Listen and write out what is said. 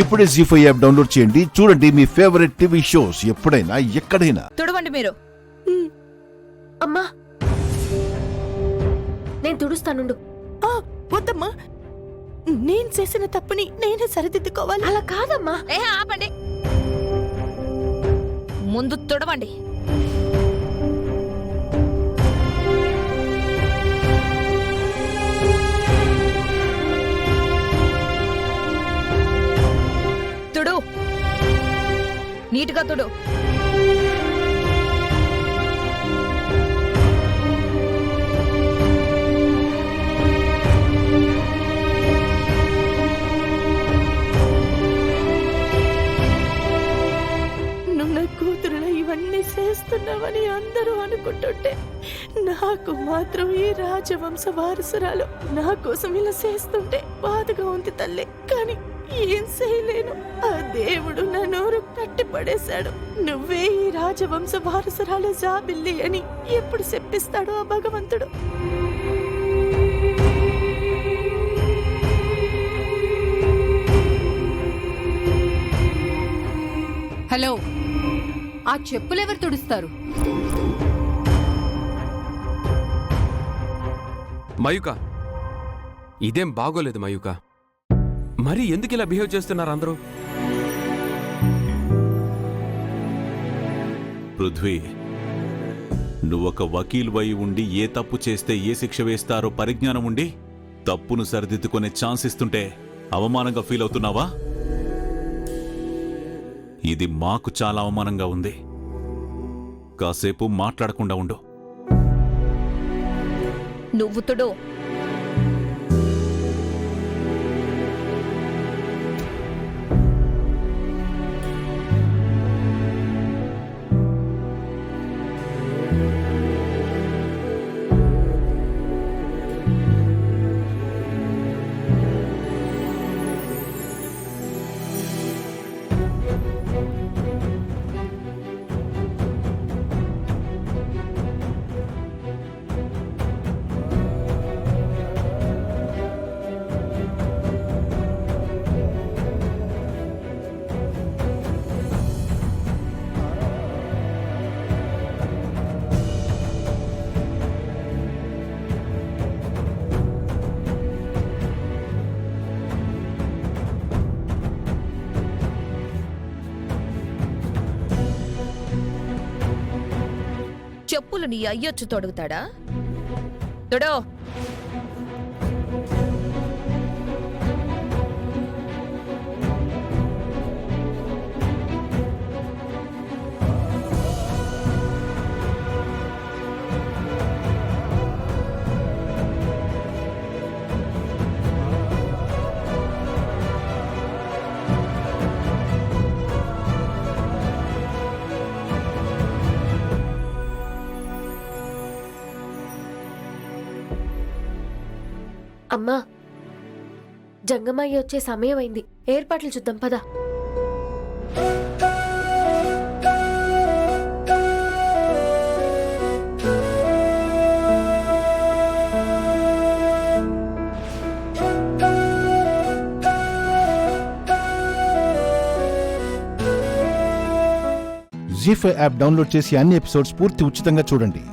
ఇప్పుడే జీ5 app download చేయండి. చూడండి మీ ఫేవరెట్ టీవీ షోస్ ఎప్పుడైనా ఎక్కడైనా. తుడవండి మీరు. అమ్మా నేను తుడుస్తానుండు. వద్దమ్మా, నేను చేసిన తప్పుని నేనే సరిదిద్దుకోవాలి. అలా కాదమ్మా. ఆపండి. ముందు తుడవండి. తుడు, నీట్గా తుడు. నువ్వు నా కూతురులో ఇవన్నీ చేస్తున్నావని అందరూ అనుకుంటుంటే నాకు మాత్రం ఈ రాజవంశ వారసురాలు నా కోసం ఇలా చేస్తుంటే బాధగా ఉంది తల్లి. కానీ ఏం చేయలేను. ఆ దేవుడు నా నోరు కట్టిపడేశాడు. నువ్వే ఈ రాజవంశ వారసురాలు జాబిల్లి అని ఎప్పుడు చెప్పిస్తాడు ఆ భగవంతుడు. హలో, ఆ చెప్పులెవరు తుడుస్తారు? మయూక, ఇదేం బాగోలేదు మయూక. మరి ఎందుకు ఇలా బిహేవ్ చేస్తున్నారు అందరూ? పృథ్వీ, నువ్వొక వకీల్ వై ఉండి ఏ తప్పు చేస్తే ఏ శిక్ష వేస్తారో పరిజ్ఞానం ఉండి తప్పును సరిదిద్దుకునే ఛాన్స్ ఇస్తుంటే అవమానంగా ఫీల్ అవుతున్నావా? ఇది మాకు చాలా అవమానంగా ఉంది. కాసేపు మాట్లాడకుండా ఉండు. నువ్వు తుడు. చెప్పులు నీ అయ్యొచ్చు తొడుగుతాడా? తొడో. అమ్మా, జంగమయ్య వచ్చే సమయం అయింది. ఏర్పాట్లు చూద్దాం పద. జీ5 యాప్ డౌన్లోడ్ చేసి అన్ని ఎపిసోడ్స్ పూర్తి ఉచితంగా చూడండి.